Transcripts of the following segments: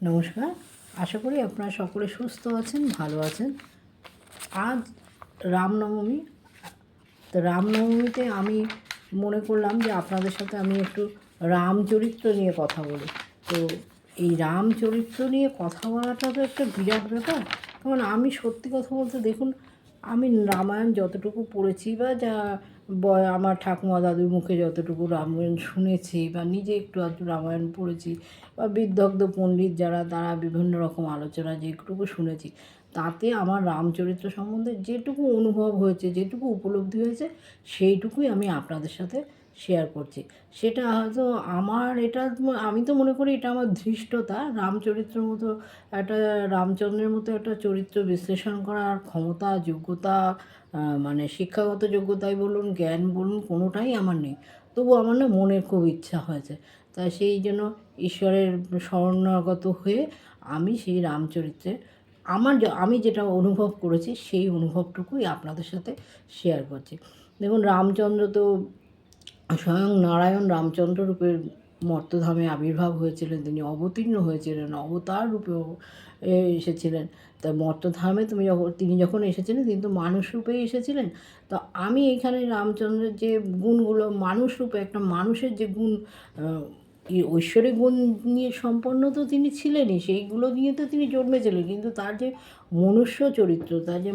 নমস্কার, আশা করি আপনারা সকলে সুস্থ আছেন, ভালো আছেন। আজ রামনবমী। তো রামনবমীতে আমি মনে করলাম যে আপনাদের সাথে আমি একটু রামচরিত্র নিয়ে কথা বলি। তো এই রামচরিত্র নিয়ে কথা বলাটা তো একটা বিরাট ব্যাপার। কারণ আমি সত্যি কথা বলতে দেখুন, আমি রামায়ণ যতটুকু পড়েছি বা যা আমার ঠাকুমা দাদুর মুখে যতটুকু রামায়ণ শুনেছি বা নিজে একটু আধটু রামায়ণ পড়েছি বা বিদগ্ধ পণ্ডিত যারা তারা বিভিন্ন রকম আলোচনা যেটুকু শুনেছি, তাতে আমার রামচরিত্র সম্বন্ধে যেটুকু অনুভব হয়েছে, যেটুকু উপলব্ধি হয়েছে, সেইটুকুই আমি আপনাদের সাথে শেয়ার করছি। সেটা হয়তো আমি তো মনে করি এটা আমার ধৃষ্টতা। রামচরিত্রের মতো একটা রামচন্দ্রের মতো একটা চরিত্র বিশ্লেষণ করার ক্ষমতা, যোগ্যতা, মানে শিক্ষাগত যোগ্যতাই বলুন, জ্ঞান বলুন, কোনোটাই আমার নেই। তবু আমার না মনের খুব ইচ্ছা হয়েছে। তাই সেই জন্য ঈশ্বরের শরণাগত হয়ে আমি সেই রামচরিত্রে আমি যেটা অনুভব করেছি সেই অনুভবটুকুই আপনাদের সাথে শেয়ার করছি। দেখুন, রামচন্দ্র তো স্বয়ং নারায়ণ রামচন্দ্র রূপে মর্তধামে আবির্ভাব হয়েছিলেন, তিনি অবতীর্ণ হয়েছিলেন, অবতার রূপেও এসেছিলেন। তা মর্তধামে তিনি যখন এসেছিলেন, তিনি তো মানুষ রূপেই এসেছিলেন। তো আমি এখানে রামচন্দ্রের যে গুণগুলো, মানুষ রূপে একটা মানুষের যে গুণ, ঐশ্বরিক গুণ নিয়ে সম্পন্ন তো তিনি ছিলেনই, সেইগুলো নিয়ে তো তিনি জন্মেছিলেন। কিন্তু তার যে মনুষ্য চরিত্র, তার যে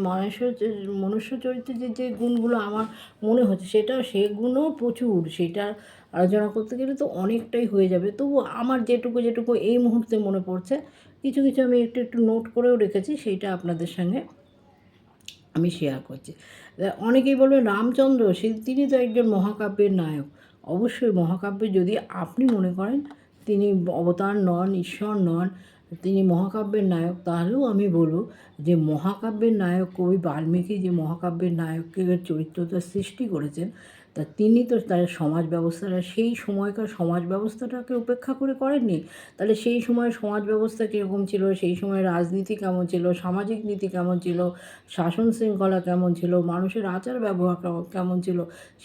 মনুষ্য চরিত্রের যে গুণগুলো আমার মনে হচ্ছে, সেগুলো প্রচুর। সেটা আলোচনা করতে গেলে তো অনেকটাই হয়ে যাবে। তবু আমার যেটুকু এই মুহূর্তে মনে পড়ছে, কিছু আমি একটু নোট করেও রেখেছি, সেইটা আপনাদের সঙ্গে আমি শেয়ার করছি। অনেকেই বলবেন রামচন্দ্র তিনি তো একজন মহাকাব্যের নায়ক। অবশ্যই মহাকাব্যে যদি আপনি মনে করেন তিনি অবতার নন, ঈশ্বর নন, তিনি মহাকাব্যের নায়ক, তাহলেও আমি বলব যে মহাকাব্যের নায়ক কবি বাল্মীকি যে মহাকাব্যের নায়কের চরিত্রটা সৃষ্টি করেছেন, তা তিনি তো তার সমাজ ব্যবস্থাটা, সেই সময়কার সমাজ ব্যবস্থাটাকে উপেক্ষা করে করেননি। তাহলে সেই সময়ের সমাজ ব্যবস্থা কীরকম ছিল, সেই সময় রাজনীতি কেমন ছিল, সামাজিক নীতি কেমন ছিল, শাসন শৃঙ্খলা কেমন ছিল, মানুষের আচার ব্যবহার কেমন ছিল,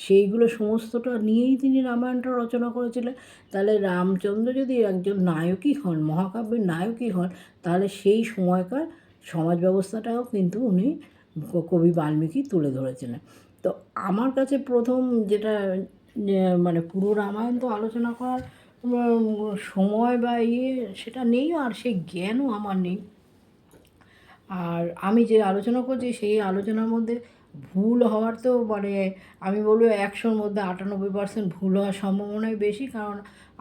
সেইগুলো সমস্তটা নিয়েই তিনি রামায়ণটা রচনা করেছিলেন। তাহলে রামচন্দ্র যদি একজন নায়কই হন, মহাকাব্যের নায়কই হন, তাহলে সেই সময়কার সমাজ ব্যবস্থাটাও কিন্তু উনি কবি বাল্মীকি তুলে ধরেছিলেন। তো আমার কাছে প্রথম যেটা, মানে পুরো রামায়ণ তো আলোচনা করার সময় বা সেটা নেই, আর সেই জ্ঞানও আমার নেই। আর আমি যে আলোচনা করছি সেই আলোচনার মধ্যে ভুল হওয়ার তো মানে আমি বলবো 100-র মধ্যে 98% ভুল হওয়ার সম্ভাবনাই বেশি। কারণ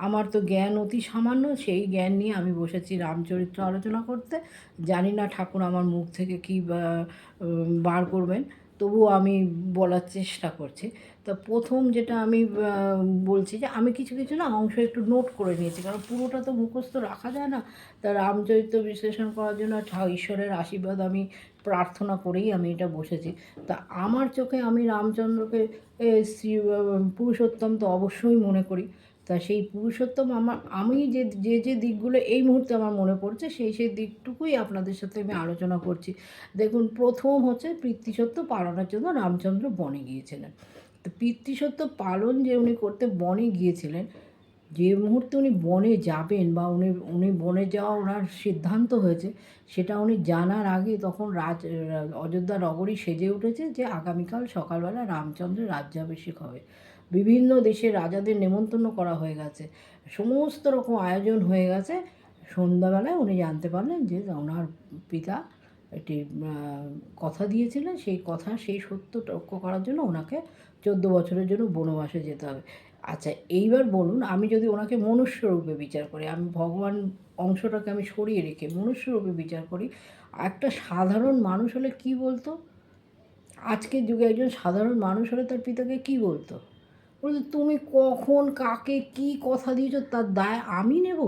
আমার তো জ্ঞান অতি সামান্য, সেই জ্ঞান নিয়ে আমি বসেছি রামচরিত্র আলোচনা করতে। জানি না ঠাকুর আমার মুখ থেকে কী বার করবেন, তবুও আমি বলার চেষ্টা করছি। তা প্রথম যেটা আমি বলছি যে আমি কিছু না অংশ একটু নোট করে নিয়েছি, কারণ পুরোটা তো মুখস্থ রাখা যায় না। তা রামচরিত্র বিশ্লেষণ করার জন্য ঈশ্বরের আশীর্বাদ আমি প্রার্থনা করেই আমি এটা বসেছি। তা আমার চোখে আমি রামচন্দ্রকে পুরুষোত্তম তো অবশ্যই মনে করি। তা সেই পুরুষোত্তম আমি যে দিকগুলো এই মুহূর্তে আমার মনে পড়ছে, সেই দিকটুকুই আপনাদের সাথে আমি আলোচনা করছি। দেখুন, প্রথম হচ্ছে পিতৃসত্য পালনের জন্য রামচন্দ্র বনে গিয়েছিলেন। তো পিতৃসত্য পালন যে উনি করতে বনে গিয়েছিলেন, যে মুহূর্তে উনি বনে যাবেন বা উনি বনে যাওয়া ওনার সিদ্ধান্ত হয়েছে, সেটা উনি জানার আগে তখন অযোধ্যা নগরী সেজে উঠেছে যে আগামীকাল সকালবেলা রামচন্দ্রের রাজ্যাভিষেক হবে। বিভিন্ন দেশের রাজাদের নেমন্তন্ন করা হয়ে গেছে, সমস্ত রকম আয়োজন হয়ে গেছে। সন্ধ্যাবেলায় উনি জানতে পারলেন যে ওনার পিতা একটি কথা দিয়েছিলেন, সেই সত্য রক্ষা করার জন্য ওনাকে 14 বছরের জন্য বনবাসে যেতে হবে। আচ্ছা, এইবার বলুন, আমি যদি ওনাকে মনুষ্যরূপে বিচার করি, আমি ভগবান অংশটাকে আমি সরিয়ে রেখে মনুষ্যরূপে বিচার করি, একটা সাধারণ মানুষ হলে কী বলতো? আজকের যুগে একজন সাধারণ মানুষ হলে তার পিতাকে কী বলতো? বলতো, তুমি কখন কাকে কী কথা দিয়েছো তার দায় আমি নেব।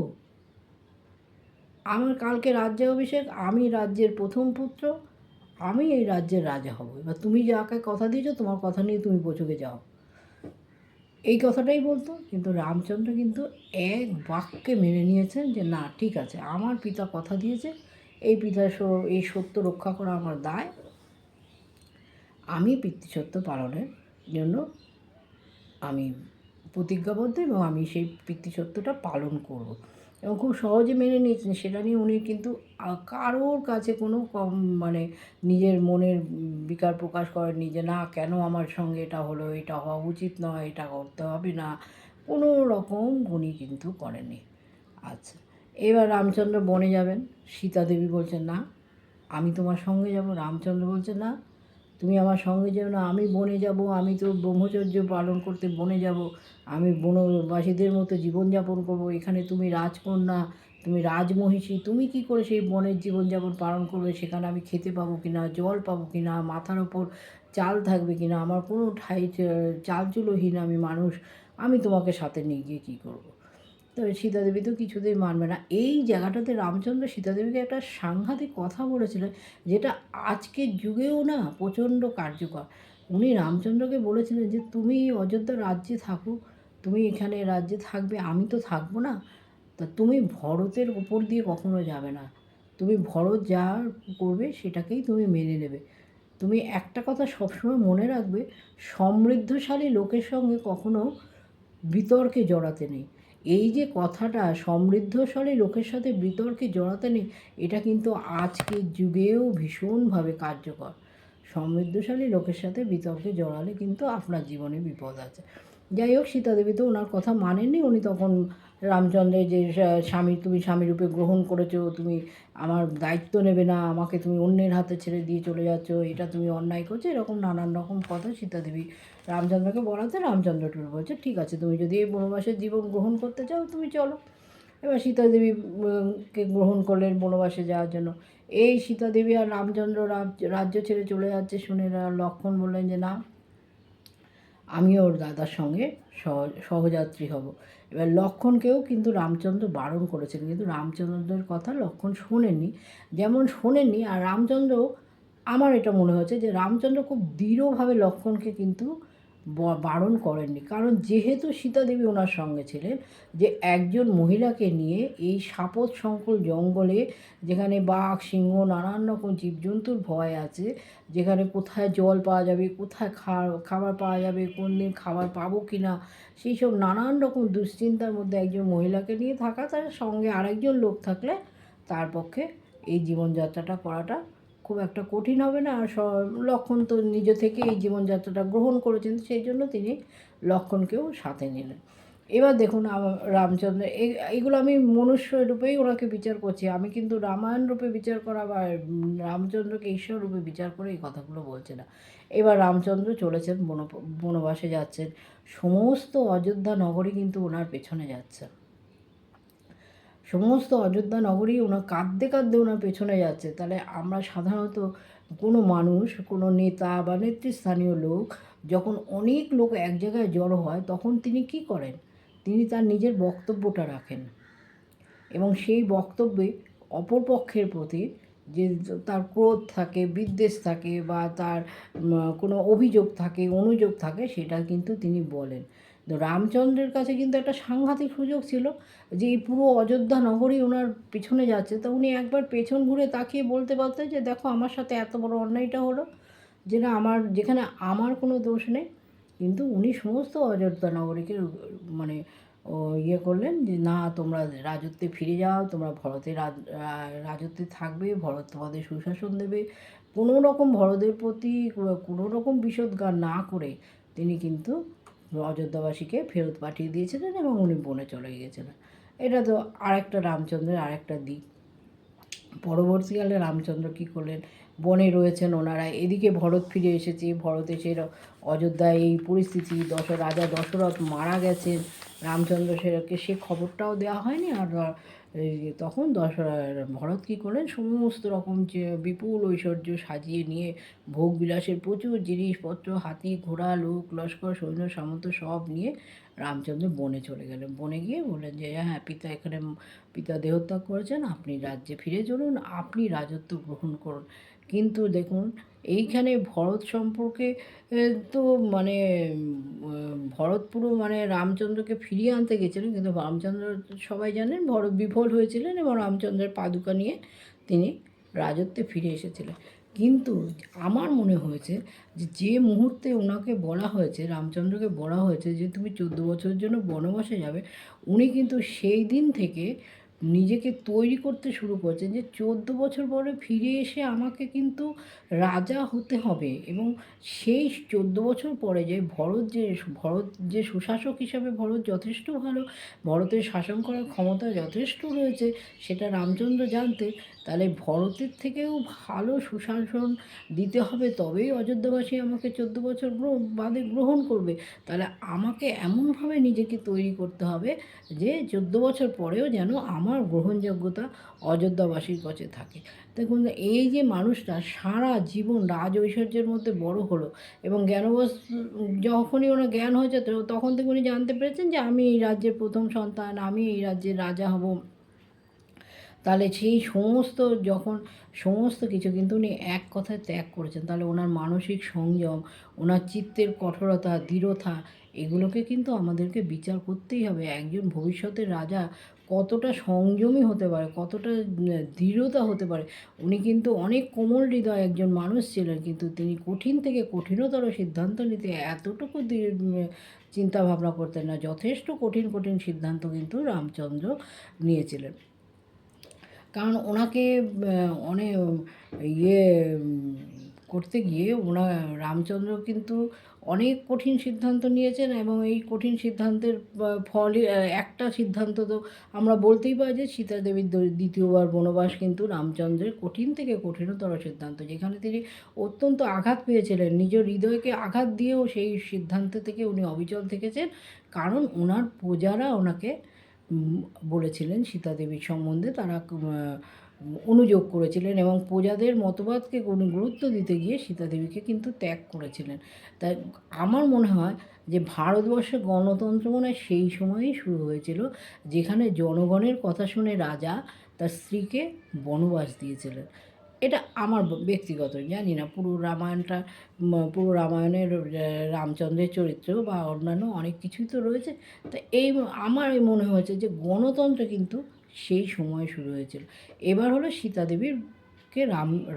আমার কালকে রাজ্যাভিষেক, আমি রাজ্যের প্রথম পুত্র, আমি এই রাজ্যের রাজা হব। এবার তুমি যাকে কথা দিয়েছো তোমার কথা নিয়ে তুমি বৈঠকে যাও, এই কথাটাই বলতো। কিন্তু রামচন্দ্র কিন্তু এক বাক্যে মেনে নিয়েছেন যে না, ঠিক আছে, আমার পিতা কথা দিয়েছে, এই সত্য রক্ষা করা আমার দায়, আমি পিতৃসত্য পালনের জন্য আমি প্রতিজ্ঞাবদ্ধ এবং আমি সেই পিতৃসত্যটা পালন করব। এবং খুব সহজে মেনে নিয়েছেন। সেটা নিয়ে উনি কিন্তু কারোর কাছে কোনো মানে নিজের মনের বিকার প্রকাশ করেননি যে না কেন আমার সঙ্গে এটা হলো, এটা হওয়া উচিত নয়, এটা করতে হবে না, কোনো রকম উনি কিন্তু করেননি। আচ্ছা, এবার রামচন্দ্র বনে যাবেন। সীতা দেবী বলছেন না আমি তোমার সঙ্গে যাব। রামচন্দ্র বলছে না তুমি আমার সঙ্গে যেও না, আমি বনে যাব, আমি তো ব্রহ্মচর্য পালন করতে বনে যাব, আমি বনবাসীদের মতো জীবনযাপন করবো, এখানে তুমি রাজকন্যা, তুমি রাজমহিষী, তুমি কি করে সেই বনের জীবনযাপন পালন করবে, সেখানে আমি খেতে পাবো কি না, জল পাবো কি না, মাথার ওপর চাল থাকবে কি না, আমার কোনো ঠাই চালচুলোহীন আমি মানুষ, আমি তোমাকে সাথে নিয়ে গিয়ে কী করবো। তো সীতাদেবী তো কিছুতেই মানবে না। এই জায়গাটাতে রামচন্দ্র সীতাদেবীকে একটা সাংঘাতিক কথা বলেছিলেন, যেটা আজকের যুগেও না প্রচণ্ড কার্যকর। উনি রামচন্দ্রকে বলেছিলেন যে তুমি অযোধ্যা রাজ্যে থাকো, তুমি এখানে রাজ্যে থাকবে, আমি তো থাকবো না, তা তুমি ভরতের ওপর দিয়ে কখনো যাবে না, তুমি ভরত যা করবে সেটাকেই তুমি মেনে নেবে। তুমি একটা কথা সবসময় মনে রাখবে, সমৃদ্ধশালী লোকের সঙ্গে কখনো বিতর্কে জড়াতে নেই। এই যে কথাটা সমৃদ্ধশালী লোকের সাথে বিতর্কে জড়াতে নেই, এটা কিন্তু আজকের যুগেও ভীষণভাবে কার্যকর। সমৃদ্ধশালী লোকের সাথে বিতর্কে জড়ালে কিন্তু আপনার জীবনে বিপদ আছে। যাই হোক, সীতাদেবী তো ওনার কথা মানেননি। উনি তখন রামচন্দ্রের যে স্বামী, তুমি স্বামীরূপে গ্রহণ করেছো, তুমি আমার দায়িত্ব নেবে না, আমাকে তুমি অন্যের হাতে ছেড়ে দিয়ে চলে যাচ্ছ, এটা তুমি অন্যায় করছো, এরকম নানান রকম কথা সীতাদেবী রামচন্দ্রকে বলাতে রামচন্দ্র টুকু বলছে ঠিক আছে, তুমি যদি এই বনবাসের জীবন গ্রহণ করতে চাও তুমি চলো। এবার সীতাদেবী কে গ্রহণ করলেন বনবাসে যাওয়ার জন্য। এই সীতাদেবী আর রামচন্দ্র রাজ্য ছেড়ে চলে যাচ্ছে শুনে লক্ষ্মণ বললেন যে না আমিও ওর দাদার সঙ্গে সহযাত্রী হব। এবার লক্ষ্মণকেও কিন্তু রামচন্দ্র বারণ করেছেন, কিন্তু রামচন্দ্রের কথা লক্ষ্মণ শোনেননি। যেমন শোনেননি, আর রামচন্দ্র, আমার এটা মনে হচ্ছে যে রামচন্দ্র খুব দৃঢ়ভাবে লক্ষ্মণকে কিন্তু বারণ করেননি। কারণ যেহেতু সীতাদেবী ওনার সঙ্গে ছিলেন, যে একজন মহিলাকে নিয়ে এই সাপত সংকুল জঙ্গলে, যেখানে বাঘ সিংহ নানান রকম জীবজন্তুর ভয় আছে, যেখানে কোথায় জল পাওয়া যাবে, কোথায় খাবার পাওয়া যাবে, কোন দিন খাবার পাবো কি না, সেই সব নানান রকম দুশ্চিন্তার মধ্যে একজন মহিলাকে নিয়ে থাকা, তার সঙ্গে আরেকজন লোক থাকলে তার পক্ষে এই জীবনযাত্রাটা করাটা খুব একটা কঠিন হবে না। আর লক্ষ্মণ তো নিজে থেকে এই জীবনযাত্রাটা গ্রহণ করেছেন, সেই জন্য তিনি লক্ষ্মণকেও সাথে নিলেন। এবার দেখুন রামচন্দ্র, এইগুলো আমি মনুষ্য রূপেই ওনাকে বিচার করছি, আমি কিন্তু রামায়ণ রূপে বিচার করা বা রামচন্দ্রকে ঈশ্বর রূপে বিচার করে এই কথাগুলো বলছে না। এবার রামচন্দ্র চলেছেন বনবাসে যাচ্ছেন, সমস্ত অযোধ্যা নগরী কিন্তু ওনার পেছনে যাচ্ছে, সমস্ত অযোধ্যা নগরী ওনার কাঁদতে কাঁদতে ওনার পেছনে যাচ্ছে। তাহলে আমরা সাধারণত কোনো মানুষ, কোনো নেতা বা নেতৃস্থানীয় লোক যখন অনেক লোক এক জায়গায় জড়ো হয়, তখন তিনি কি করেন, তিনি তার নিজের বক্তব্যটা রাখেন এবং সেই বক্তব্যে অপর পক্ষের প্রতি যে তার ক্রোধ থাকে, বিদ্বেষ থাকে বা তার কোনো অভিযোগ থাকে, অনুযোগ থাকে, সেটা কিন্তু তিনি বলেন। তো রামচন্দ্রের কাছে কিন্তু একটা সাংঘাতিক সুযোগ ছিল যে এই পুরো অযোধ্যা নগরী ওনার পিছনে যাচ্ছে, তো উনি একবার পেছন ঘুরে তাকিয়ে বলতে পারতেন যে দেখো আমার সাথে এত বড় অন্যায়টা হলো, যে না যেখানে আমার কোনো দোষ নেই। কিন্তু উনি সমস্ত অযোধ্যা নগরীকে মানে ইয়ে করলেন যে না তোমরা রাজত্বে ফিরে যাও, তোমরা ভরতের রাজত্বে থাকবে, ভরত তোমাদের সুশাসন দেবে। কোনো রকম ভরতের প্রতি কোনো রকম বিষোদ্গার না করে তিনি কিন্তু অযোধ্যাবাসীকে ফেরত পাঠিয়ে দিয়েছিলেন এবং উনি বনে চলে গিয়েছিলেন। এটা তো আরেকটা রামচন্দ্রের আরেকটা দিক। পরবর্তীকালে রামচন্দ্র কী করলেন, বনে রয়েছেন ওনারা, এদিকে ভরত ফিরে এসেছে, ভরত এসে অযোধ্যায় এই পরিস্থিতি, রাজা দশরথ মারা গেছেন, রামচন্দ্র সে খবরটাও দেওয়া হয়নি। আর তখন ভরত কী করলেন, সমস্ত রকম যে বিপুল ঐশ্বর্য সাজিয়ে নিয়ে, ভোগ বিলাসের প্রচুর জিনিসপত্র, হাতি ঘোড়া লোক লস্কর সৈন্য সামন্ত সব নিয়ে রামচন্দ্র বনে চলে গেলেন। বনে গিয়ে বললেন যে হ্যাঁ পিতা দেহত্যাগ করেছেন, আপনি রাজ্যে ফিরে চলুন, আপনি রাজত্ব গ্রহণ করুন। কিন্তু দেখুন এইখানে ভরত সম্পর্কে তো মানে ভরত পুরো মানে রামচন্দ্রকে ফিরিয়ে আনতে গেছিলেন, কিন্তু রামচন্দ্র সবাই জানেন ভরত বিফল হয়েছিলেন এবং রামচন্দ্রের পাদুকা নিয়ে তিনি রাজত্বে ফিরে এসেছিলেন। কিন্তু আমার মনে হয়েছে যে মুহূর্তে ওনাকে বলা হয়েছে, রামচন্দ্রকে বলা হয়েছে যে তুমি 14 বছরের জন্য বনবাসে যাবে, উনি কিন্তু সেই দিন থেকে নিজেকে তৈরি করতে শুরু করেছেন যে 14 বছর পরে ফিরে এসে আমাকে কিন্তু রাজা হতে হবে। এবং সেই 14 বছর পরে যে ভরত যে সুশাসক হিসাবে ভরত যথেষ্ট ভালো, ভরতের শাসন করার ক্ষমতা যথেষ্ট রয়েছে, সেটা রামচন্দ্র জানতেন। তাহলে ভরতের থেকেও ভালো সুশাসন দিতে হবে, তবেই অযোধ্যাবাসী আমাকে 14 বছর বাদে গ্রহণ করবে। তাহলে আমাকে এমনভাবে নিজেকে তৈরি করতে হবে যে 14 বছর পরেও যেন আমার গ্রহণযোগ্যতা অযোধ্যাবাসীর কাছে থাকে। দেখুন, এই যে মানুষটা সারা জীবন রাজ ঐশ্বর্যের মধ্যে বড় হলো, এবং যখনই ওনার জ্ঞান হয়েছে তখন থেকে উনি জানতে পেরেছেন যে আমি এই রাজ্যের প্রথম সন্তান, আমি এই রাজ্যের রাজা হব। তাহলে সেই সমস্ত কিছু কিন্তু উনি এক কথায় ত্যাগ করেছেন। তাহলে ওনার মানসিক সংযম, ওনার চিত্তের কঠোরতা, দৃঢ়তা, এগুলোকে কিন্তু আমাদেরকে বিচার করতেই হবে। একজন ভবিষ্যতের রাজা কতটা সংযমী হতে পারে, কতটা দৃঢ়তা হতে পারে। উনি কিন্তু অনেক কোমল হৃদয় একজন মানুষ ছিলেন, কিন্তু তিনি কঠিন থেকে কঠিনতর সিদ্ধান্ত নিতে এতটুকু চিন্তা ভাবনা করতেন না। যথেষ্ট কঠিন কঠিন সিদ্ধান্ত কিন্তু রামচন্দ্র নিয়েছিলেন। কারণ ওনাকে অনেক ইয়ে করতে গিয়ে রামচন্দ্র কিন্তু অনেক কঠিন সিদ্ধান্ত নিয়েছেন, এবং এই কঠিন সিদ্ধান্তের ফলে একটা সিদ্ধান্ত তো আমরা বলতেই পারি যে সীতা দেবীর দ্বিতীয়বার বনবাস কিন্তু রামচন্দ্রের কঠিন থেকে কঠিনতর সিদ্ধান্ত, যেখানে তিনি অত্যন্ত আঘাত পেয়েছিলেন, নিজের হৃদয়কে আঘাত দিয়েও সেই সিদ্ধান্ত থেকে উনি অবিচল থেকেছেন। কারণ ওনার প্রজারা ওনাকে বলেছিলেন সীতা দেবীর সম্বন্ধে, তারা অনুযোগ করেছিলেন, এবং প্রজাদের মতবাদকে কোনো গুরুত্ব দিতে গিয়ে সীতা দেবীকে কিন্তু ত্যাগ করেছিলেন। তাই আমার মনে হয় যে ভারতবর্ষে গণতন্ত্র মনে হয় সেই সময়ই শুরু হয়েছিল, যেখানে জনগণের কথা শুনে রাজা তার স্ত্রীকে বনবাস দিয়েছিলেন। এটা আমার ব্যক্তিগত, জানি না পুরো রামায়ণের রামচন্দ্রের চরিত্র বা অন্যান্য অনেক কিছুই তো রয়েছে। তো আমার মনে হয়েছে যে গণতন্ত্র কিন্তু সেই সময় শুরু হয়েছিল। এবার হলো সীতা দেবীকে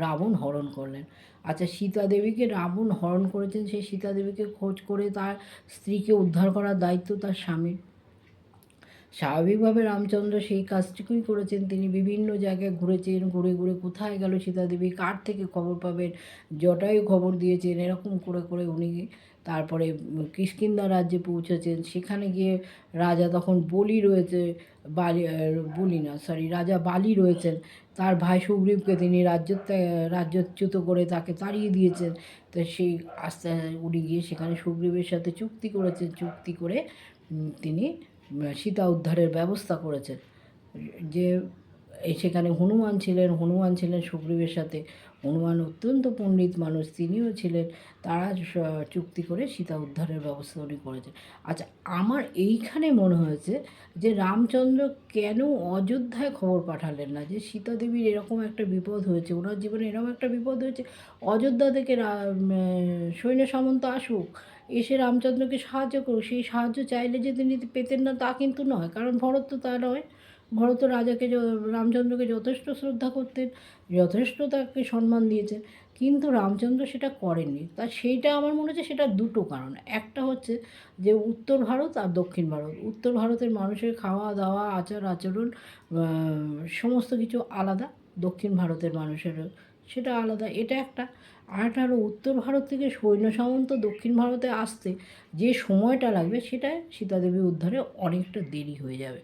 রাবণ হরণ করলেন। আচ্ছা, সীতা দেবীকে রাবণ হরণ করেছেন, সেই সীতা দেবীকে খোঁজ করে তার স্ত্রীকে উদ্ধার করার দায়িত্ব তার স্বামীর। স্বাভাবিকভাবে রামচন্দ্র সেই কাজটুকুই করেছেন। তিনি বিভিন্ন জায়গায় ঘুরেছেন, ঘুরে ঘুরে কোথায় গেল সীতা দেবী, কার থেকে খবর পাবেন, জটায়ু খবর দিয়েছেন, এরকম করে করে উনি তারপরে কিষ্কিন্ধা রাজ্যে পৌঁছেছেন। সেখানে গিয়ে রাজা তখন রাজা বালি রয়েছেন। তার ভাই সুগ্রীবকে তিনি রাজ্যচ্যুত করে তাকে তাড়িয়ে দিয়েছেন। তো সেই আস্তে আস্তে উনি গিয়ে সেখানে সুগ্রীবের সাথে চুক্তি করেছেন, চুক্তি করে তিনি সীতা উদ্ধারের ব্যবস্থা করেছেন। যে সেখানে হনুমান ছিলেন সুগ্রীবের সাথে। হনুমান অত্যন্ত পণ্ডিত মানুষ, তিনিও ছিলেন। তারা চুক্তি করে সীতা উদ্ধারের ব্যবস্থা উনি করেছেন। আচ্ছা, আমার এইখানে মনে হয়েছে যে রামচন্দ্র কেন অযোধ্যায় খবর পাঠালেন না যে সীতা দেবীর এরকম একটা বিপদ হয়েছে, ওনার জীবনে এরকম একটা বিপদ হয়েছে, অযোধ্যা থেকে সৈন্য সামন্ত আসুক, এসে রামচন্দ্রকে সাহায্য করুক। সেই সাহায্য চাইলে যে তিনি পেতেন না তা কিন্তু নয়, কারণ ভরত তো তা নয়। ভরত রামচন্দ্রকে যথেষ্ট শ্রদ্ধা করতেন, যথেষ্ট তাকে সম্মান দিয়েছেন, কিন্তু রামচন্দ্র সেটা করেননি। সেইটা আমার মনে হচ্ছে সেটা দুটো কারণ। একটা হচ্ছে যে উত্তর ভারত আর দক্ষিণ ভারত, উত্তর ভারতের মানুষের খাওয়া দাওয়া আচার আচরণ সমস্ত কিছু আলাদা, দক্ষিণ ভারতের মানুষেরও সেটা আলাদা, এটা একটা। আরেকটা হলো উত্তর ভারত থেকে সৈন্য সামন্ত দক্ষিণ ভারতে আসতে যে সময়টা লাগবে, সেটায় সীতাদেবী উদ্ধারে অনেকটা দেরি হয়ে যাবে।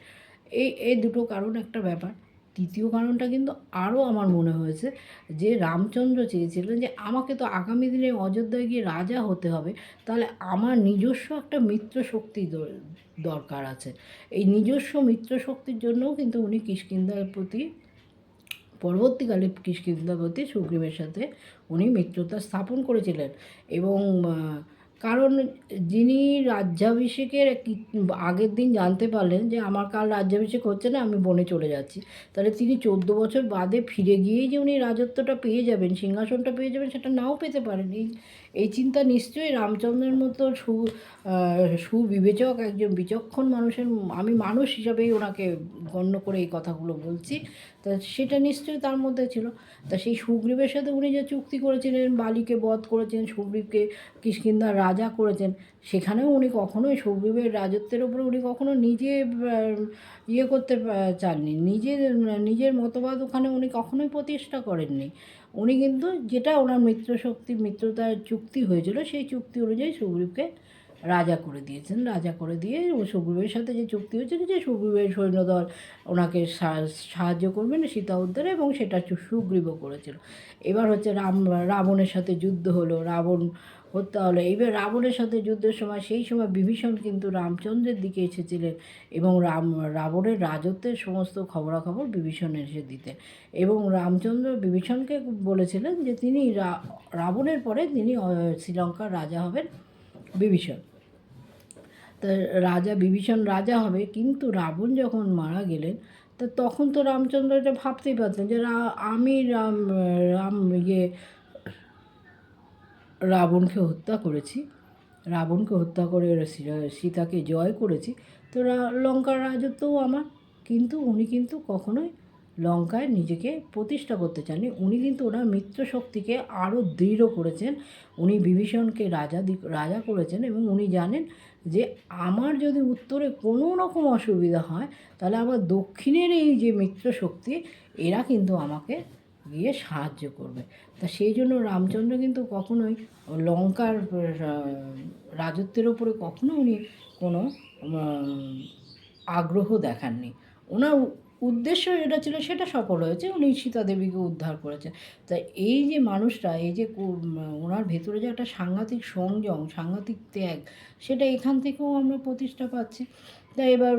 এই দুটো কারণ একটা ব্যাপার। তৃতীয় কারণটা কিন্তু আরও আমার মনে হয়েছে যে রামচন্দ্র চেয়েছিলেন যে আমাকে তো আগামী দিনে অযোধ্যায় গিয়ে রাজা হতে হবে, তাহলে আমার নিজস্ব একটা মিত্র শক্তি দরকার আছে। এই নিজস্ব মিত্র শক্তির জন্যও কিন্তু উনি পরবর্তীকালে কিষ্কিন্ধাপতি সুগ্রীবের সাথে উনি মিত্রতা স্থাপন করেছিলেন। এবং কারণ যিনি রাজ্যাভিষেকের আগের দিন জানতে পারলেন যে আমার কাল রাজ্যাভিষেক হচ্ছে না, আমি বনে চলে যাচ্ছি, তাহলে তিনি 14 বছর বাদে ফিরে গিয়েই যে উনি রাজত্বটা পেয়ে যাবেন, সিংহাসনটা পেয়ে যাবেন, সেটা নাও পেতে পারেন। এই চিন্তা নিশ্চয়ই রামচন্দ্রের মতো সুবিবেচক একজন বিচক্ষণ মানুষের, আমি মানুষ হিসাবেই ওনাকে গণ্য করে এই কথাগুলো বলছি, তা সেটা নিশ্চয়ই তার মধ্যে ছিল। তা সেই সুগ্রীবের সাথে উনি যে চুক্তি করেছিলেন, বালিকে বধ করেছেন, সুগ্রীবকে কিষ্কিন্ধার রাজা করেছেন, সেখানেও উনি কখনোই সুগ্রীবের রাজত্বের উপরে উনি কখনো নিজে ইয়ে করতে চাননি, নিজের মতবাদ ওখানে উনি কখনোই প্রতিষ্ঠা করেননি। উনি কিন্তু যেটা ওনার মিত্রতার চুক্তি হয়েছিল, সেই চুক্তি অনুযায়ী সুগ্রীবকে রাজা করে দিয়েছেন। রাজা করে দিয়ে সুগ্রীবের সাথে যে চুক্তি হয়েছিল যে সুগ্রীবের সৈন্যদল ওনাকে সাহায্য করবেন সীতা উদ্ধারে, এবং সেটা সুগ্রীবও করেছিল। এবার হচ্ছে রাবণের সাথে যুদ্ধ হলো, রাবণ হত্যা হলো। এইবার রাবণের সাথে যুদ্ধের সময়, সেই সময় বিভীষণ কিন্তু রামচন্দ্রের দিকে এসেছিলেন, এবং রাবণের রাজত্বের সমস্ত খবরাখবর বিভীষণ এসে দিতেন, এবং রামচন্দ্র বিভীষণকে বলেছিলেন যে তিনি রাবণের পরে তিনি শ্রীলঙ্কার রাজা হবেন বিভীষণ। তা বিভীষণ রাজা হবে, কিন্তু রাবণ যখন মারা গেলেন, তা তখন তো রামচন্দ্র এটা ভাবতেই পারতেন যে আমি রাবণকে হত্যা করেছি, রাবণকে হত্যা করে সীতাকে জয় করেছি, তো লঙ্কার রাজত্বও আমার। কিন্তু উনি কিন্তু কখনোই লঙ্কায় নিজেকে প্রতিষ্ঠা করতে চাননি। উনি কিন্তু ওনার মিত্র শক্তিকে আরও দৃঢ় করেছেন। উনি বিভীষণকে রাজা করেছেন, এবং উনি জানেন যে আমার যদি উত্তরে কোনো রকম অসুবিধা হয়, তাহলে আমার দক্ষিণের এই যে মিত্র শক্তি, এরা কিন্তু আমাকে গিয়ে সাহায্য করবে। তা সেই জন্য রামচন্দ্র কিন্তু কখনোই লঙ্কার রাজত্বের ওপরে কখনো উনি কোনো আগ্রহ দেখাননি। ওনার উদ্দেশ্য যেটা ছিল সেটা সফল হয়েছে, উনি সীতা দেবীকে উদ্ধার করেছেন। তা এই যে মানুষটা, এই যে ওনার ভেতরে যে একটা সাংঘাতিক সংযম, সাংঘাতিক ত্যাগ, সেটা এখান থেকেও আমরা প্রতিষ্ঠা পাচ্ছি। তাই এবার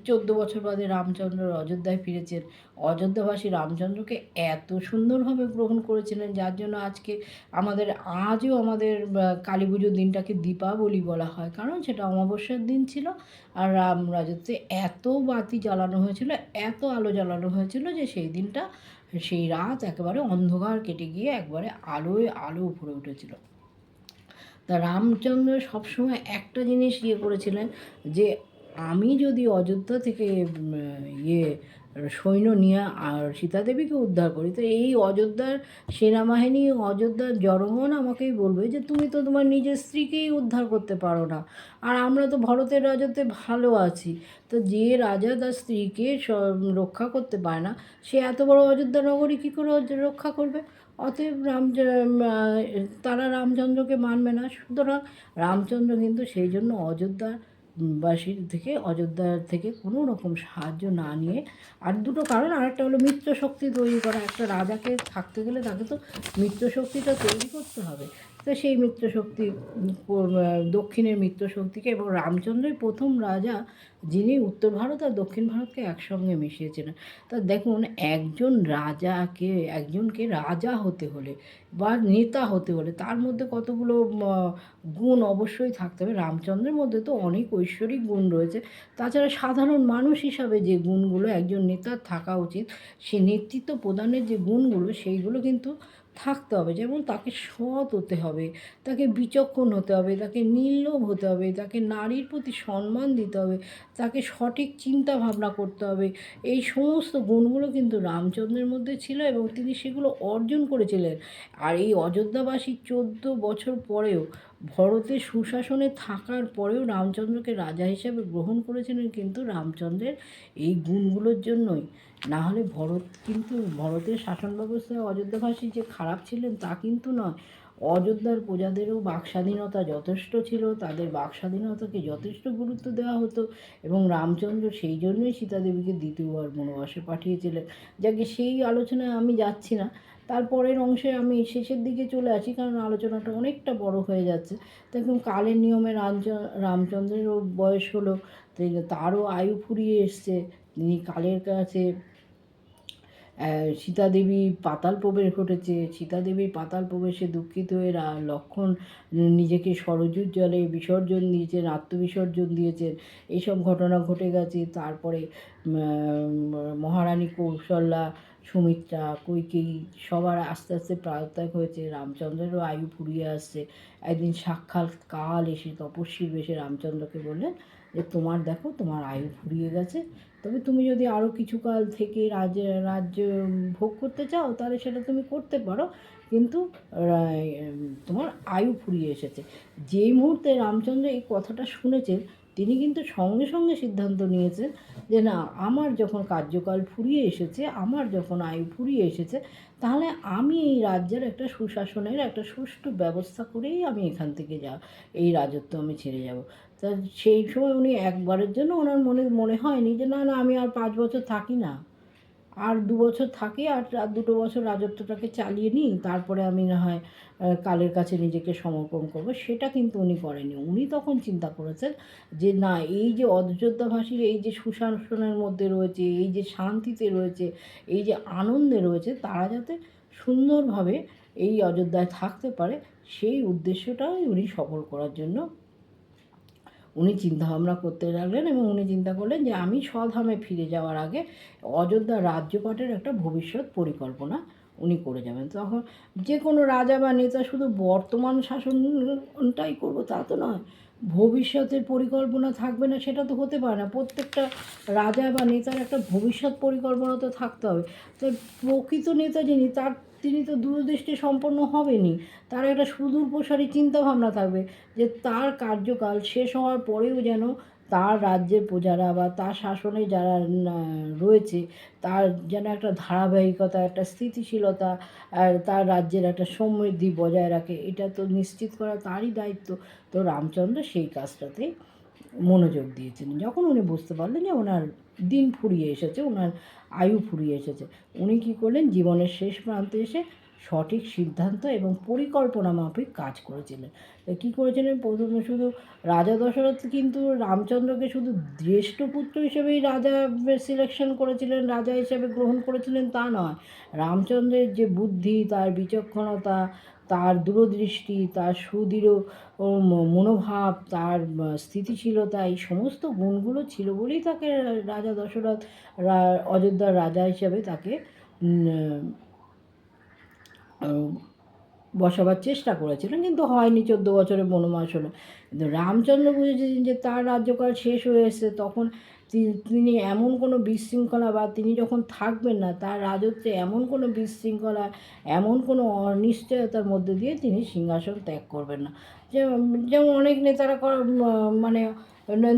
14 বছর বাদে রামচন্দ্র অযোধ্যায় ফিরেছেন। অযোধ্যাবাসী রামচন্দ্রকে এত সুন্দরভাবে গ্রহণ করেছিলেন, যার জন্য আজও আমাদের কালী পুজোর দিনটাকে দীপাবলি বলা হয়, কারণ সেটা অমাবস্যার দিন ছিল। আর রাম রাজত্বে এত বাতি জ্বালানো হয়েছিল, এত আলো জ্বালানো হয়েছিল যে সেই দিনটা, সেই রাত একেবারে অন্ধকার কেটে গিয়ে একবারে আলোয় আলো ভরে উঠেছিল। তা রামচন্দ্র সবসময় একটা জিনিস করেছিলেন যে আমি যদি অযোধ্যা থেকে সৈন্য নিয়ে আর সীতাদেবীকে উদ্ধার করি, তো এই অযোধ্যার সেনাবাহিনী, অযোধ্যার জনগণ আমাকেই বলবে যে তুমি তো তোমার নিজের স্ত্রীকেই উদ্ধার করতে পারো না, আর আমরা তো ভরতের রাজত্বে ভালো আছি। তো যে রাজা তার স্ত্রীকে রক্ষা করতে পারে না, সে এত বড় অযোধ্যা নগরী কী করে রক্ষা করবে? অতএব তারা রামচন্দ্রকে মানবে না। সুতরাং রামচন্দ্র কিন্তু সেই জন্য অযোধ্যা থেকে কোনো রকম সাহায্য না নিয়ে, আর দুটো কারণ, আরেকটা হলো মিত্র শক্তি তৈরি করা। একটা রাজাকে থাকতে গেলে তাকে তো মিত্র শক্তিটা তৈরি করতে হবে। তো সেই মিত্রশক্তি, দক্ষিণের মিত্রশক্তিকে, এবং রামচন্দ্রই প্রথম রাজা যিনি উত্তর ভারত আর দক্ষিণ ভারতকে একসঙ্গে মিশিয়েছিলেন। তা দেখুন, একজনকে রাজা হতে হলে বা নেতা হতে হলে তার মধ্যে কতগুলো গুণ অবশ্যই থাকতে হবে। রামচন্দ্রের মধ্যে তো অনেক ঐশ্বরিক গুণ রয়েছে, তাছাড়া সাধারণ মানুষ হিসাবে যে গুণগুলো একজন নেতার থাকা উচিত, সে নেতৃত্ব প্রদানের যে গুণগুলো, সেইগুলো কিন্তু থাকতে হবে। যেমন তাকে সৎ হতে হবে, তাকে বিচক্ষণ হতে হবে, তাকে নির্লোভ হতে হবে, তাকে নারীর প্রতি সম্মান দিতে হবে, তাকে সঠিক চিন্তা ভাবনা করতে হবে। এই সমস্ত গুণগুলো কিন্তু রামচন্দ্রের মধ্যে ছিল, এবং তিনি সেগুলো অর্জন করেছিলেন। আর এই অযোধ্যাবাসী 14 বছর পরেও, ভরতের সুশাসনে থাকার পরেও রামচন্দ্রকে রাজা হিসেবে গ্রহণ করেছিলেন কিন্তু রামচন্দ্রের এই গুণগুলোর জন্যই। না হলে ভরতের শাসন ব্যবস্থায় অযোধ্যাবাসী যে খারাপ ছিলেন তা কিন্তু নয়। অযোধ্যার প্রজাদেরও বাকস্বাধীনতা যথেষ্ট ছিল, তাদের বাকস্বাধীনতাকে যথেষ্ট গুরুত্ব দেওয়া হতো, এবং রামচন্দ্র সেই জন্যই সীতাদেবীকে দ্বিতীয়বার বনবাসে পাঠিয়েছিলেন। যাকে সেই আলোচনায় আমি যাচ্ছি না, তারপরের অংশে আমি শেষের দিকে চলে আসি, কারণ আলোচনাটা অনেকটা বড় হয়ে যাচ্ছে। দেখুন, কালের নিয়মে রামচন্দ্রেরও বয়স হলো, তারও আয়ু ফুরিয়ে এসছে। তিনি কালের কাছে সীতাদেবী পাতাল প্রবেশ ঘটেছে, সীতাদেবীর পাতাল প্রবেশে দুঃখিত হয়ে লক্ষ্মণ নিজেকে সরযূর জলে বিসর্জন দিয়েছেন, আত্মবিসর্জন দিয়েছেন। এইসব ঘটনা ঘটে গেছে। তারপরে মহারানী কৌশল্যা সুমিত্রা, কইকেয়ী সবার আস্তে আস্তে প্রায়ত্যাগ হয়েছে, রামচন্দ্রেরও আয়ু ফুরিয়ে আসছে। একদিন সাক্ষাৎ কাল এসে তপস্বীর বেশে রামচন্দ্রকে বললেন যে তোমার দেখো তোমার আয়ু ফুরিয়ে গেছে, তবে তুমি যদি আরও কিছুকাল থেকে রাজ্য ভোগ করতে চাও তাহলে সেটা তুমি করতে পারো, কিন্তু তোমার আয়ু ফুরিয়ে এসেছে। যেই মুহূর্তে রামচন্দ্র এই কথাটা শুনেছেন তিনি কিন্তু সঙ্গে সঙ্গে সিদ্ধান্ত নিয়েছেন যে না, আমার যখন কার্যকাল ফুরিয়ে এসেছে, আমার যখন আয়ু ফুরিয়ে এসেছে, তাহলে আমি এই রাজ্যের একটা সুশাসনের একটা সুষ্ঠু ব্যবস্থা করেই আমি এখান থেকে এই রাজত্ব আমি ছেড়ে যাব। তা সেই সময় উনি একবারের জন্য ওনার মনে হয়নি যে না না আমি আর 5 বছর থাকি না, আর 2 বছর থাকি, আর 2টো বছর রাজত্বটাকে চালিয়ে নিই, তারপরে আমি না হয় কালের কাছে নিজেকে সমর্পণ করব। সেটা কিন্তু উনি করেননি। উনি তখন চিন্তা করেছেন যে না, এই যে অযোধ্যাবাসীর এই যে সুশাসনের মধ্যে রয়েছে, এই যে শান্তিতে রয়েছে, এই যে আনন্দে রয়েছে, তারা যাতে সুন্দরভাবে এই অযোধ্যায় থাকতে পারে, সেই উদ্দেশ্যটাই উনি সফল করার জন্য উনি চিন্তাভাবনা করতে লাগলেন। এবং উনি চিন্তা করলেন যে আমি স্বধামে ফিরে যাওয়ার আগে অযোধ্যা রাজ্যপাটের একটা ভবিষ্যৎ পরিকল্পনা উনি করে যাবেন। তখন যে কোনো রাজা বা নেতা শুধু বর্তমান শাসনটাই করবো তা তো নয়, ভবিষ্যতের পরিকল্পনা থাকবে না সেটা তো হতে পারে না। প্রত্যেকটা রাজা বা নেতার একটা ভবিষ্যৎ পরিকল্পনা তো থাকতে হবে। তো প্রকৃত নেতা যিনি তিনি তো দূরদৃষ্টি সম্পন্ন হবেনই, তার একটা সুদূর প্রসারী চিন্তাভাবনা থাকবে যে তার কার্যকাল শেষ হওয়ার পরেও যেন তার রাজ্যের প্রজারা বা তার শাসনে যারা রয়েছে তার যেন একটা ধারাবাহিকতা, একটা স্থিতিশীলতা, আর তার রাজ্যের একটা সমৃদ্ধি বজায় রাখে, এটা তো নিশ্চিত করা তারই দায়িত্ব। তো রামচন্দ্র সেই কাজটাতেই মনোযোগ দিয়েছিলেন। যখন উনি বুঝতে পারলেন যে ওনার দিন ফুরিয়ে এসেছে, ওনার আয়ু ফুরিয়ে এসেছে, উনি কী করলেন, জীবনের শেষ প্রান্তে এসে সঠিক সিদ্ধান্ত এবং পরিকল্পনা মাফিক কাজ করেছিলেন। কী করেছিলেন, প্রথমে শুধু রাজা দশরথ কিন্তু রামচন্দ্রকে শুধু জ্যেষ্ঠ পুত্র হিসেবেই রাজা সিলেকশন করেছিলেন, রাজা হিসেবে গ্রহণ করেছিলেন তা নয়। রামচন্দ্রের যে বুদ্ধি, তার বিচক্ষণতা, তার দূরদৃষ্টি, তার সুদৃঢ় মনোভাব, তার স্থিতিশীলতা, এই সমস্ত গুণগুলো ছিল বলেই তাকে রাজা দশরথ অযোধ্যার রাজা হিসাবে তাকে বসাবার চেষ্টা করেছিলেন, কিন্তু হয়নি। 14 বছরের বনবাস হলো। কিন্তু রামচন্দ্র বুঝেছিলেন যে তার রাজ্যকাল শেষ হয়ে এসেছে, তখন তিনি এমন কোনো বিশৃঙ্খলা বা তিনি যখন থাকবেন না, তার রাজত্বে এমন কোনো বিশৃঙ্খলা, এমন কোনো অনিশ্চয়তার মধ্যে দিয়ে তিনি সিংহাসন ত্যাগ করবেন না। যেমন অনেক নেতারা মানে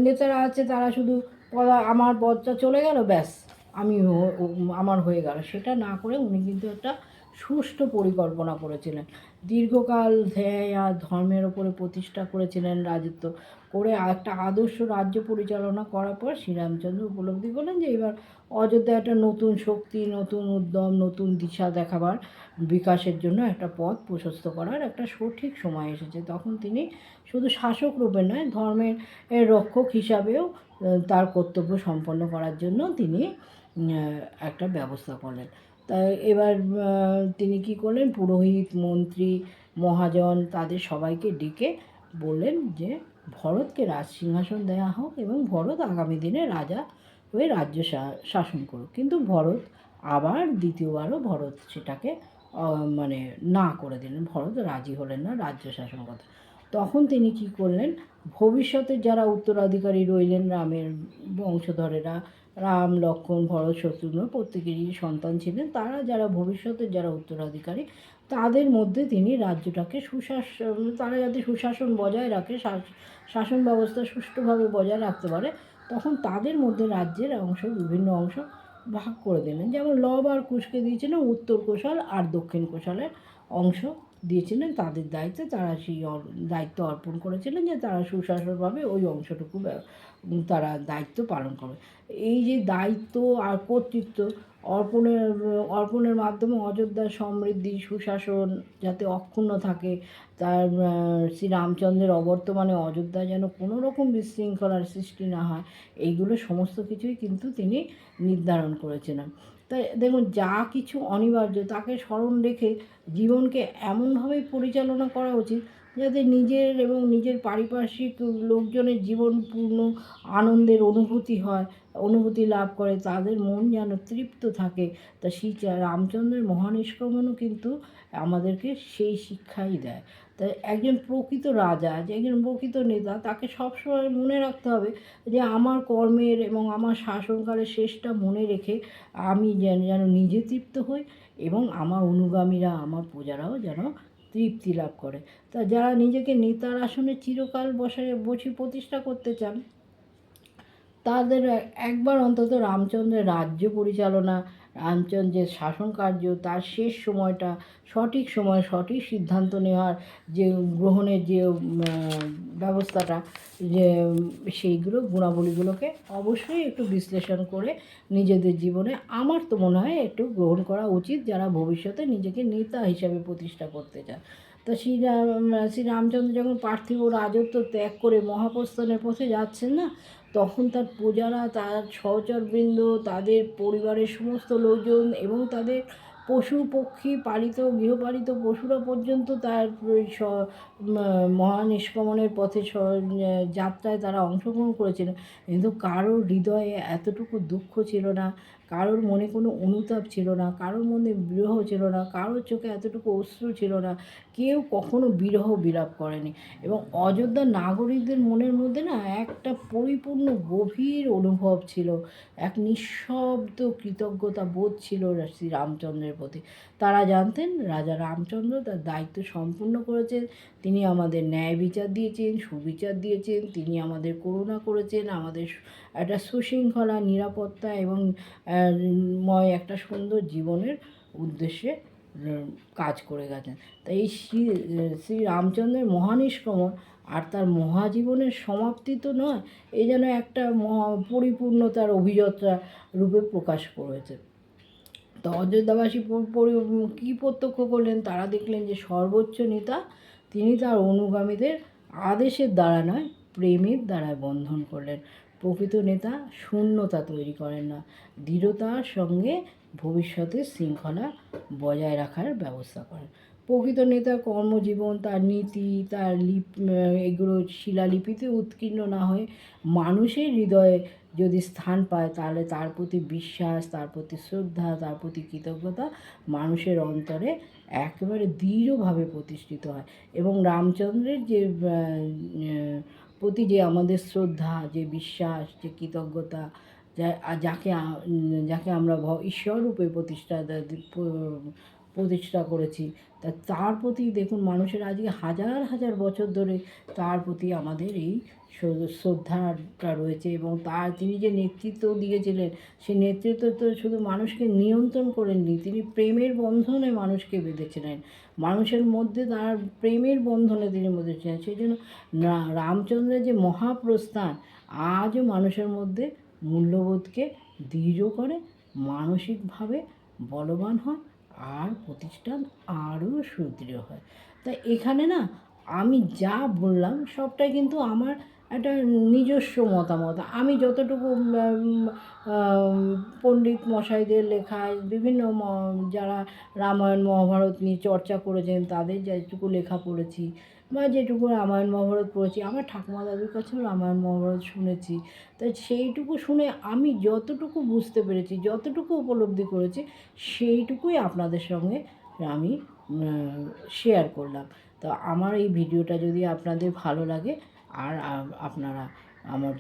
নেতারা আছে, তারা শুধু আমার পদটা চলে গেল, ব্যাস আমি আমার হয়ে গেল, সেটা না করে উনি কিন্তু একটা সুষ্ঠু পরিকল্পনা করেছিলেন। দীর্ঘকাল ধ্যায় আর ধর্মের ওপরে প্রতিষ্ঠা করেছিলেন রাজত্ব করে, একটা আদর্শ রাজ্য পরিচালনা করার পর শ্রীরামচন্দ্র উপলব্ধি করলেন যে এবার অযোধ্যা একটা নতুন শক্তি, নতুন উদ্যম, নতুন দিশা দেখাবার, বিকাশের জন্য একটা পথ প্রশস্ত করার একটা সঠিক সময় এসেছে। তখন তিনি শুধু শাসক রূপে নয়, ধর্মের রক্ষক হিসাবেও তার কর্তব্য সম্পন্ন করার জন্য তিনি একটা ব্যবস্থা করলেন। তাই এবার তিনি কী করলেন, পুরোহিত, মন্ত্রী, মহাজন তাদের সবাইকে ডেকে বললেন যে ভরতকে রাজ সিংহাসন দেওয়া হোক এবং ভরত আগামী দিনে রাজা হয়ে রাজ্য শাসন করুক। কিন্তু ভরত আবার দ্বিতীয়বারও ভরত সেটাকে মানে না করে দিলেন। ভরত রাজি হলেন না রাজ্য শাসন করতে। তখন তিনি কী করলেন, ভবিষ্যতের যারা উত্তরাধিকারী রইলেন, রামের বংশধরেরা, রাম, লক্ষ্মণ, ভরত, শত্রুঘ্ন প্রত্যেকেরই সন্তান ছিলেন, তারা যারা ভবিষ্যতের যারা উত্তরাধিকারী, তাদের মধ্যে তিনি রাজ্যটাকে তারা যাতে সুশাসন বজায় রাখে, শাসন ব্যবস্থা সুষ্ঠুভাবে বজায় রাখতে পারে, তখন তাদের মধ্যে রাজ্যের বিভিন্ন অংশ ভাগ করে দিলেন। যেমন লব আর কুশকে দিয়েছিলেন উত্তর কোশল আর দক্ষিণ কোশলের অংশ দিয়েছিলেন তাদের দায়িত্বে। তারা সেই দায়িত্ব অর্পণ করেছিলেন যে তারা সুশাসনভাবে ওই অংশটুকু তারা দায়িত্ব পালন করবে। এই যে দায়িত্ব আর কর্তৃত্ব অর্পণের মাধ্যমে অযোধ্যার সমৃদ্ধি, সুশাসন যাতে অক্ষুণ্ণ থাকে, তার শ্রীরামচন্দ্রের অবর্তমানে অযোধ্যায় যেন কোনো রকম বিশৃঙ্খলার সৃষ্টি না হয়, এইগুলো সমস্ত কিছুই কিন্তু তিনি নির্ধারণ করেছিলেন। তাই দেখুন, যা কিছু অনিবার্য তাকে স্মরণ রেখে জীবনকে এমনভাবেই পরিচালনা করা উচিত যাতে নিজের এবং নিজের পারিপার্শ্বিক লোকজনের জীবন পূর্ণ আনন্দের অনুভূতি লাভ করে, তাদের মন যেন তৃপ্ত থাকে। তা রামচন্দ্রের মহানিষ্ক্রমণও কিন্তু আমাদেরকে সেই শিক্ষাই দেয়। তাই একজন প্রকৃত রাজা, যে একজন প্রকৃত নেতা, তাকে সবসময় মনে রাখতে হবে যে আমার কর্মের এবং আমার শাসনকালের শেষটা মনে রেখে আমি যেন নিজে তৃপ্ত হই এবং আমার অনুগামীরা, আমার প্রজারাও যেন তৃপ্তি লাভ করে। তা যারা নিজেকে নেতার আসনে চিরকাল বসে প্রতিষ্ঠা করতে চান, তাদের একবার অন্তত রামচন্দ্রের রাজ্য পরিচালনা, রামচন্দ্রের শাসন কার্য, তার শেষ সময়টা সঠিক সময়ে সঠিক সিদ্ধান্ত নেওয়ার যে গ্রহণের যে ব্যবস্থাটা, যে সেইগুলো গুণাবলীগুলোকে অবশ্যই একটু বিশ্লেষণ করে নিজেদের জীবনে আমার তো মনে হয় একটু গ্রহণ করা উচিত, যারা ভবিষ্যতে নিজেকে নেতা হিসাবে প্রতিষ্ঠা করতে চান। তা শ্রীরামচন্দ্র যখন পার্থিব রাজত্ব ত্যাগ করে মহাপ্রস্থানের পথে যাচ্ছেন না, তখন তার প্রজারা, তার সহচরবৃন্দ, তাদের পরিবারের সমস্ত লোকজন এবং তাদের পশু পক্ষী, গৃহপালিত পশুরা পর্যন্ত তার মহানিষ্ক্রমণের পথে যাত্রায় তারা অংশগ্রহণ করেছিল। কিন্তু কারোর হৃদয়ে এতটুকু দুঃখ ছিল না, কারোর মনে কোনো অনুতাপ ছিল না, কারোর মনে বিরহ ছিল না, কারোর চোখে এতটুকু অশ্রু ছিল না, কেউ কখনো বিরহ বিলাপ করেনি। এবং অযোধ্যার নাগরিকদের মনের মধ্যে না একটা পরিপূর্ণ গভীর অনুভব ছিল, এক নিঃশব্দ কৃতজ্ঞতা বোধ ছিল শ্রী রামচন্দ্রের প্রতি। তারা জানতেন রাজা রামচন্দ্র তার দায়িত্ব সম্পূর্ণ করেছেন, তিনি আমাদের ন্যায় বিচার দিয়েছেন, সুবিচার দিয়েছেন, তিনি আমাদের করুণা করেছেন, আমাদের একটা সুশৃঙ্খলা, নিরাপত্তা এবং একটা সুন্দর জীবনের উদ্দেশ্যে কাজ করে গেছেন। তাই এই শ্রী রামচন্দ্রের মহানিষ্ক্রমণ আর তার মহাজীবনের সমাপ্তি তো নয়, এই যেন একটা পরিপূর্ণতার অভিযাত্রা রূপে প্রকাশ করেছে। তো অযোধ্যাবাসী কী প্রত্যক্ষ করলেন? তারা দেখলেন যে সর্বোচ্চ নেতা তিনি তার অনুগামীদের আদেশের দ্বারা নয়, প্রেমের দ্বারা বন্ধন করলেন। প্রকৃত নেতা শূন্যতা তৈরি করেন না, দৃঢ়তার সঙ্গে ভবিষ্যতে শৃঙ্খলা বজায় রাখার ব্যবস্থা করেন। প্রকৃত নেতার কর্মজীবন, তার নীতি, তার এগুলো শিলালিপিতে উৎকীর্ণ না হয়ে মানুষের হৃদয়ে যদি স্থান পায়, তাহলে তার প্রতি বিশ্বাস, তার প্রতি শ্রদ্ধা, তার প্রতি কৃতজ্ঞতা মানুষের অন্তরে একেবারে দৃঢ়ভাবে প্রতিষ্ঠিত হয়। এবং রামচন্দ্রের যে প্রতি যে আমাদের শ্রদ্ধা, যে বিশ্বাস, যে কৃতজ্ঞতা, যাকে যাকে আমরা ঈশ্বররূপে প্রতিষ্ঠা করেছি, তার প্রতি দেখুন মানুষের আজকে হাজার হাজার বছর ধরে তার প্রতি আমাদের এই শ্রদ্ধাটা রয়েছে। এবং তিনি যে নেতৃত্ব দিয়েছিলেন, সেই নেতৃত্ব তো শুধু মানুষকে নিয়ন্ত্রণ করেননি, তিনি প্রেমের বন্ধনে মানুষকে বেঁধেছিলেন, মানুষের মধ্যে তার প্রেমের বন্ধনে তিনি বেঁধেছিলেন। সেই জন্য রামচন্দ্রের যে মহাপ্রস্থান আজও মানুষের মধ্যে মূল্যবোধকে দৃঢ় করে, মানসিকভাবে বলবান হয়, আর প্রতিষ্ঠান আরও সুদৃঢ় হয়। তাই এখানে না আমি যা বললাম সবটাই কিন্তু আমার একটা নিজস্ব মতামত। আমি যতটুকু পণ্ডিত মশাইদের লেখায়, বিভিন্ন যারা রামায়ণ মহাভারত নিয়ে চর্চা করেছেন তাদের যেটুকু লেখা পড়েছি, বা যেটুকু রামায়ণ মহাভারত পড়েছি, আমার ঠাকুমা দাদুর কাছেও রামায়ণ মহাভারত শুনেছি, তাই সেইটুকু শুনে আমি যতটুকু বুঝতে পেরেছি, যতটুকু উপলব্ধি করেছি, সেইটুকুই আপনাদের সঙ্গে আমি শেয়ার করলাম। তো আমার এই ভিডিওটা যদি আপনাদের ভালো লাগে, আর আপনারা আমার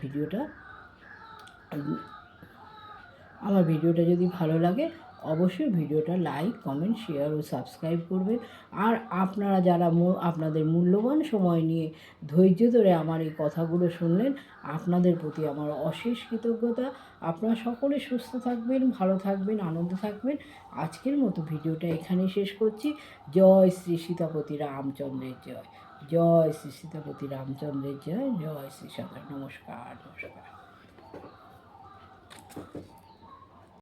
ভিডিওটা যদি ভালো লাগে, অবশ্যই ভিডিওটা লাইক, কমেন্ট, শেয়ার ও সাবস্ক্রাইব করবেন। আর আপনারা যারা আপনাদের মূল্যবান সময় নিয়ে ধৈর্য ধরে আমার এই কথাগুলো শুনলেন, আপনাদের প্রতি আমার অশেষ কৃতজ্ঞতা। আপনারা সকলে সুস্থ থাকবেন, ভালো থাকবেন, আনন্দে থাকবেন। আজকের মতো ভিডিওটা এখানেই শেষ করছি। জয় শ্রী সীতাপতি রামচন্দ্রের জয়, জয় শ্রী সীতাপতি রামচন্দ্রের জয়, জয় শ্রী সীতা। নমস্কার, নমস্কার।